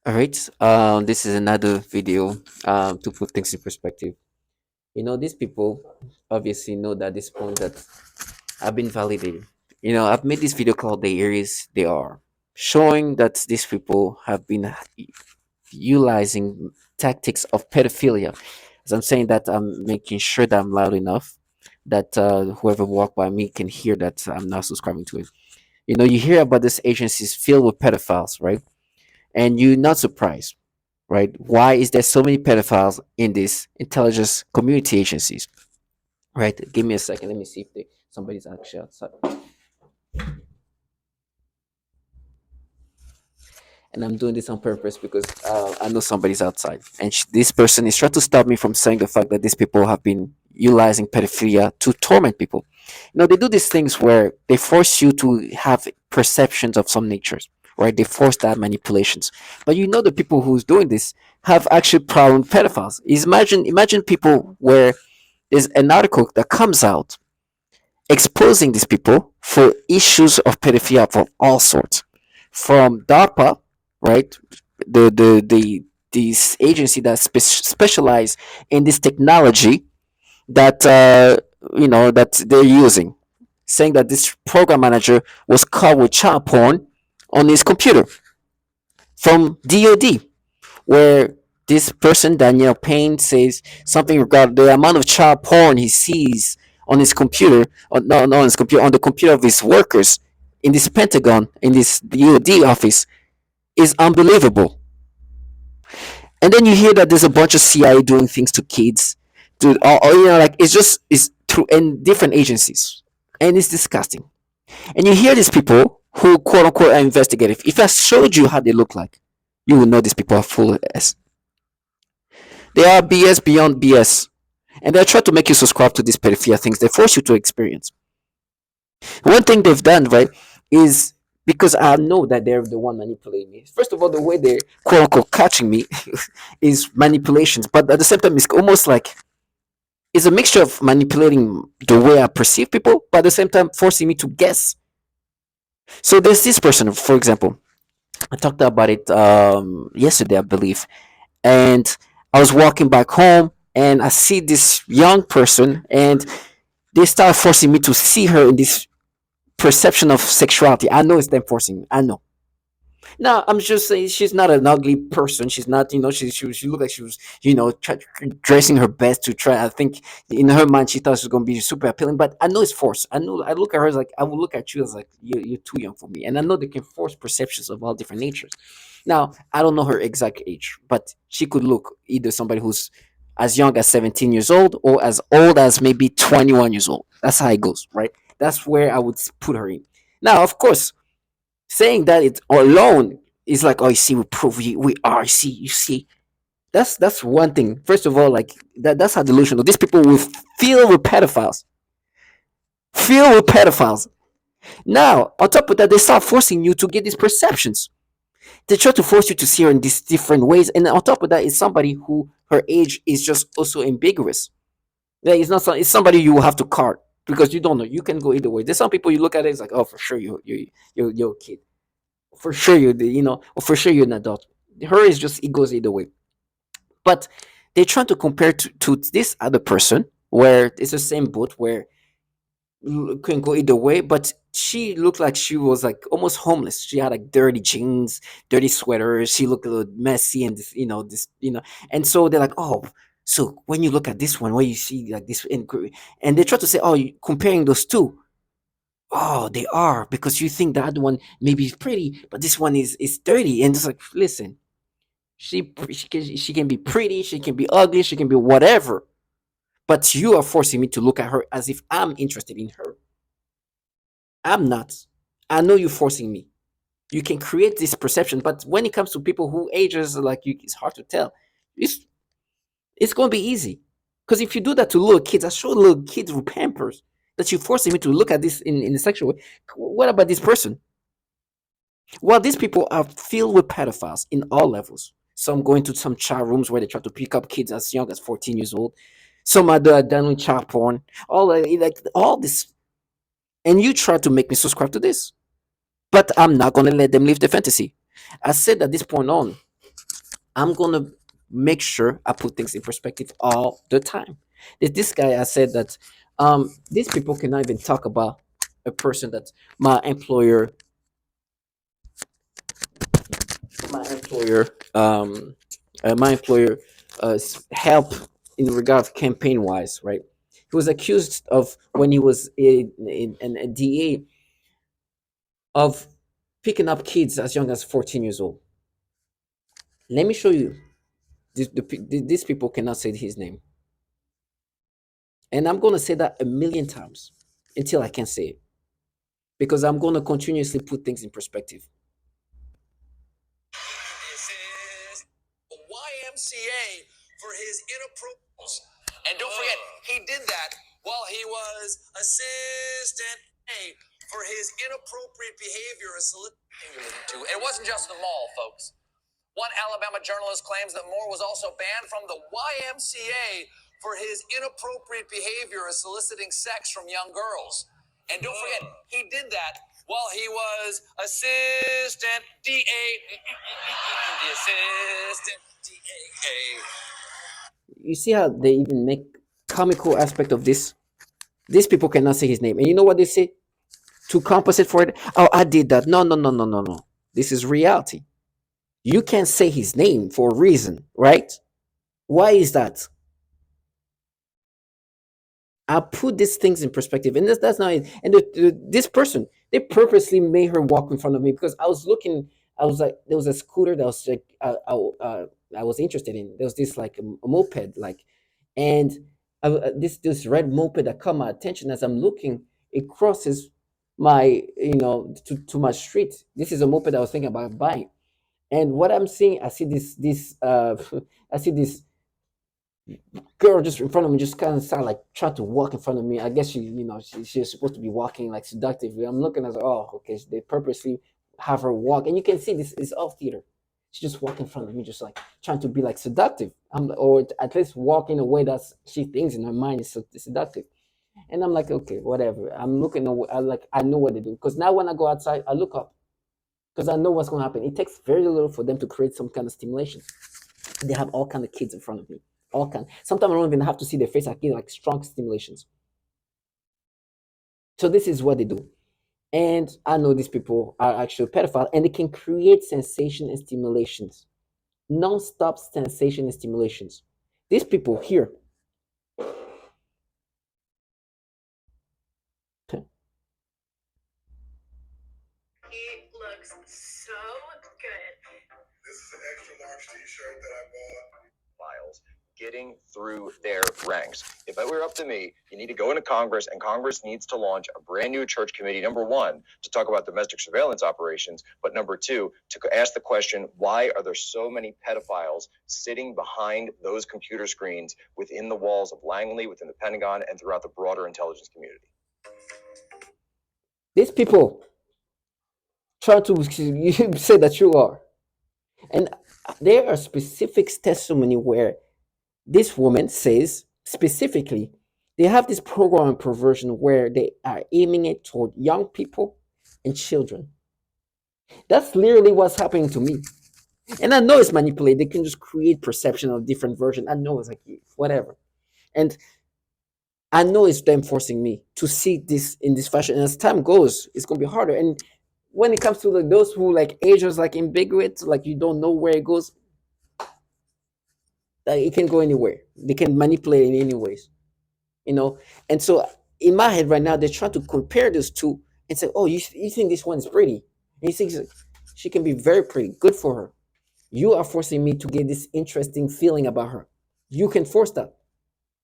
All right. This is another video to put things in perspective. These people obviously know that this point that I've been validated. I've made this video called "The Areas They Are," showing that these people have been utilizing tactics of pedophilia. As I'm saying that, I'm making sure that I'm loud enough that whoever walk by me can hear that I'm not subscribing to it. You hear about these agencies filled with pedophiles, right? And you're not surprised, right? Why is there so many pedophiles in these intelligence community agencies, right? Give me a second. Let me see if somebody's actually outside. And I'm doing this on purpose because I know somebody's outside, and this person is trying to stop me from saying the fact that these people have been utilizing pedophilia to torment people. They do these things where they force you to have perceptions of some natures, right? They force that manipulations, but the people who's doing this have actually problem pedophiles. Imagine people where there's an article that comes out exposing these people for issues of pedophilia of all sorts, from DARPA, right? The this agency that specialize in this technology that that they're using, saying that this program manager was caught with child porn on his computer from DoD, where this person, Daniel Payne, says something regarding the amount of child porn he sees on his computer, no, not on his computer, on the computer of his workers in this Pentagon, in this DoD office, is unbelievable. And then you hear that there's a bunch of CIA doing things to kids, or like it's through in different agencies, and it's disgusting. And you hear these people who quote unquote are investigative. If I showed you how they look like, you would know these people are full of S. They are BS beyond BS. And they try to make you subscribe to these pedophilia things. They force you to experience. One thing they've done, right, is because I know that they're the one manipulating me. First of all, the way they're quote unquote catching me is manipulations. But at the same time, it's almost like it's a mixture of manipulating the way I perceive people, but at the same time forcing me to guess. So there's this person, for example, I talked about it yesterday, I believe, and I was walking back home and I see this young person and they start forcing me to see her in this perception of sexuality. I know it's them forcing me. I know. Now I'm just saying she's not an ugly person. She's not, she looked like she was, dressing her best to try. I think in her mind she thought she was gonna be super appealing, but I know it's forced. I know. I look at her as like I will look at you as like you're too young for me, and I know they can force perceptions of all different natures. Now I don't know her exact age, but she could look either somebody who's as young as 17 years old or as old as maybe 21 years old. That's how it goes, right? That's where I would put her in. Now, of course, saying that it alone is like, oh, you see, we prove we are. You see, that's one thing. First of all, like that's how delusional these people will feel with pedophiles. Feel with pedophiles. Now, on top of that, they start forcing you to get these perceptions. They try to force you to see her in these different ways, and on top of that, is somebody who her age is just also ambiguous. Yeah, it's not. It's somebody you will have to cart because you don't know. You can go either way. There's some people you look at it, it's like, oh, for sure you're a kid. For sure or for sure you're an adult. Her is just it goes either way. But they're trying to compare to this other person where it's the same boat where can go either way, but she looked like she was like almost homeless. She had like dirty jeans, dirty sweaters. She looked a little messy and and so they're like, oh, so when you look at this one, where you see like this, and they try to say, oh, you comparing those two. Oh, they are because you think the other one maybe is pretty, but this one is dirty. And it's like, listen, she can be pretty, she can be ugly, she can be whatever, but you are forcing me to look at her as if I'm interested in her. I'm not. I know you're forcing me. You can create this perception, but when it comes to people who ages like you, it's hard to tell. It's it's gonna be easy because if you do that to little kids, I show little kids with Pampers that you're forcing me to look at this in a sexual way. What about this person? Well, these people are filled with pedophiles in all levels. Some going to some child rooms where they try to pick up kids as young as 14 years old. Some are done with child porn. All like all this, and you try to make me subscribe to this, but I'm not gonna let them live the fantasy. I said at this point on, I'm gonna make sure I put things in perspective all the time. This guy has said that these people cannot even talk about a person that my employer, my employer, um, my employer help in regard of campaign wise, right? He was accused of when he was a DA of picking up kids as young as 14 years old. Let me show you. These people cannot say his name. And I'm going to say that a million times until I can say it because I'm going to continuously put things in perspective. This is the YMCA for his inappropriate. And don't forget, he did that while he was assistant A for his inappropriate behavior. It wasn't just the mall, folks. One Alabama journalist claims that Moore was also banned from the YMCA for his inappropriate behavior of soliciting sex from young girls. And don't forget, he did that while he was assistant DA. The assistant DA. You see how they even make comical aspect of this? These people cannot say his name. And you know what they say? To compensate for it, oh, I did that. No, no, no, no, no, no. This is reality. You can't say his name for a reason, right? Why is that? I put these things in perspective, and that's not it. And this person, they purposely made her walk in front of me because I was looking. I was like, there was a scooter that was like, I was interested in. There was this like a moped, like, and this red moped that caught my attention as I'm looking. It crosses my, to my street. This is a moped I was thinking about buying, and what I'm seeing, I see I see this girl just in front of me, just kind of started like trying to walk in front of me. I guess she's supposed to be walking like seductively. I'm looking at her, oh, okay, so they purposely have her walk, and you can see this is all theater. She's just walking in front of me, just like trying to be like seductive. Or at least walk in a way that she thinks in her mind is seductive. And I'm like, okay, whatever. I'm looking at, I know what they do because now when I go outside, I look up because I know what's going to happen. It takes very little for them to create some kind of stimulation. They have all kind of kids in front of me, all kind. Sometimes I don't even have to see their face. I get like strong stimulations. So this is what they do, and I know these people are actually pedophiles, and they can create sensation and stimulations, non-stop sensation and stimulations. These people here, he looks so good. This is an extra large T-shirt that I bought. Files getting through their ranks. If it were up to me, you need to go into Congress, and Congress needs to launch a brand new church committee, number one, to talk about domestic surveillance operations, but number two, to ask the question, why are there so many pedophiles sitting behind those computer screens within the walls of Langley, within the Pentagon, and throughout the broader intelligence community? These people try to say that you are. And there are specific testimony where this woman says specifically they have this program of perversion where they are aiming it toward young people and children. That's literally what's happening to me. And I know it's manipulated. They can just create perception of different version. I know it's like whatever. And I know it's them forcing me to see this in this fashion. And as time goes, it's gonna be harder. And when it comes to like those who like ages like ambiguous, like you don't know where it goes, it can go anywhere. They can manipulate in any ways, you know. And so in my head right now, they're trying to compare those two and say, "Oh, you think this one is pretty? And you think she can be very pretty. Good for her. You are forcing me to get this interesting feeling about her. You can force that,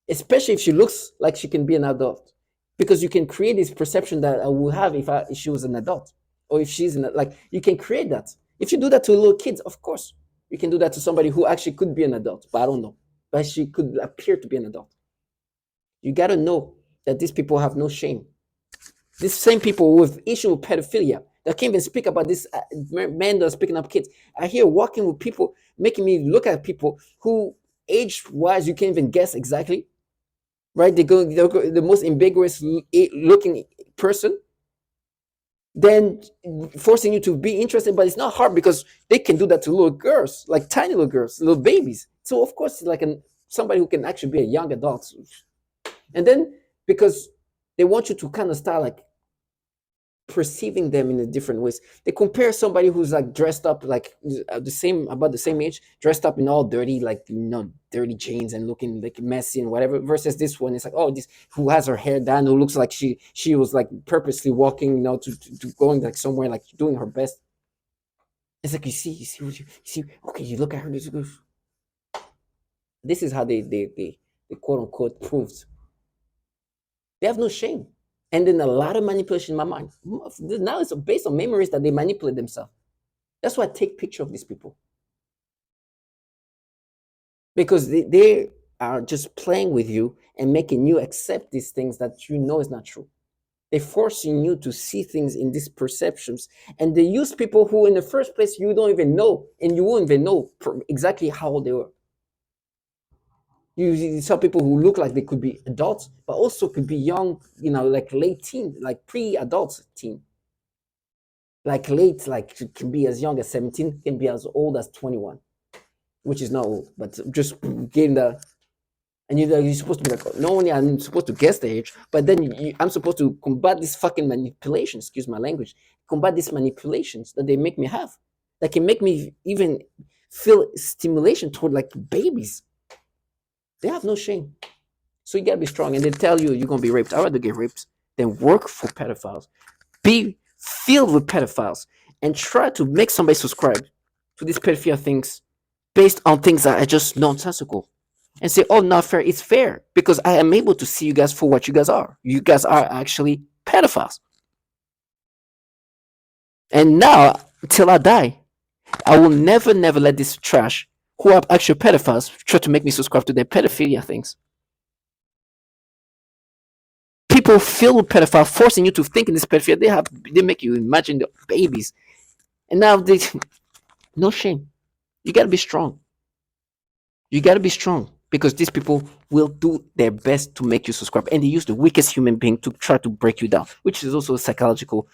especially if she looks like she can be an adult, because you can create this perception that I would have if she was an adult, or if she's like you can create that. If you do that to little kids, of course, you can do that to somebody who actually could be an adult, but I don't know, but she could appear to be an adult. You got to know that these people have no shame. These same people with issue with pedophilia that can't even speak about this man that's picking up kids. I hear walking with people, making me look at people who age-wise you can't even guess exactly. Right? They're the most ambiguous looking person. then forcing you to be interested. But it's not hard because they can do that to little girls, like tiny little girls, little babies. So of course, like somebody who can actually be a young adult. And then because they want you to kind of start like perceiving them in a different ways. They compare somebody who's like dressed up like the same about the same age, dressed up in all dirty, like dirty jeans and looking like messy and whatever. Versus this one, it's like, oh, this who has her hair down, who looks like she was like purposely walking, to going like somewhere, like doing her best. It's like you see. Okay, you look at her. This is how they quote unquote proves they have no shame. And then a lot of manipulation in my mind. Now it's based on memories that they manipulate themselves. That's why I take picture of these people because they are just playing with you and making you accept these things that you know is not true. They're forcing you to see things in these perceptions, and they use people who, in the first place, you don't even know, and you won't even know exactly how old they were. You saw people who look like they could be adults, but also could be young, like late teen, like pre-adult teen, like late, like can be as young as 17, can be as old as 21, which is not old, but just getting the. And you're supposed to be like, not only I'm supposed to guess the age, but then I'm supposed to combat this fucking manipulation, excuse my language, combat these manipulations that they make me have, that can make me even feel stimulation toward like babies. They have no shame. So you gotta be strong. And they tell you you're gonna be raped. I'd rather get raped than work for pedophiles. Be filled with pedophiles and try to make somebody subscribe to these pedophilia things based on things that are just nonsensical. And say, oh, not fair. It's fair because I am able to see you guys for what you guys are. You guys are actually pedophiles. And now, till I die, I will never, never let this trash who are actual pedophiles try to make me subscribe to their pedophilia things. People feel with pedophile forcing you to think in this pedophilia. They make you imagine the babies. And now they no shame. You gotta be strong. You gotta be strong because these people will do their best to make you subscribe. And they use the weakest human being to try to break you down, which is also a psychological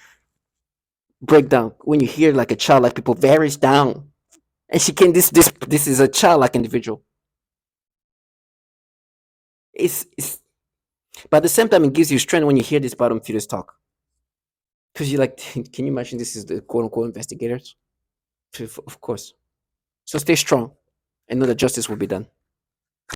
breakdown. When you hear like a child like people varies down. And she can this is a childlike individual. It's but at the same time it gives you strength when you hear this bottom feeders talk. Because you're like, can you imagine this is the quote unquote investigators? Of course. So stay strong and know that justice will be done.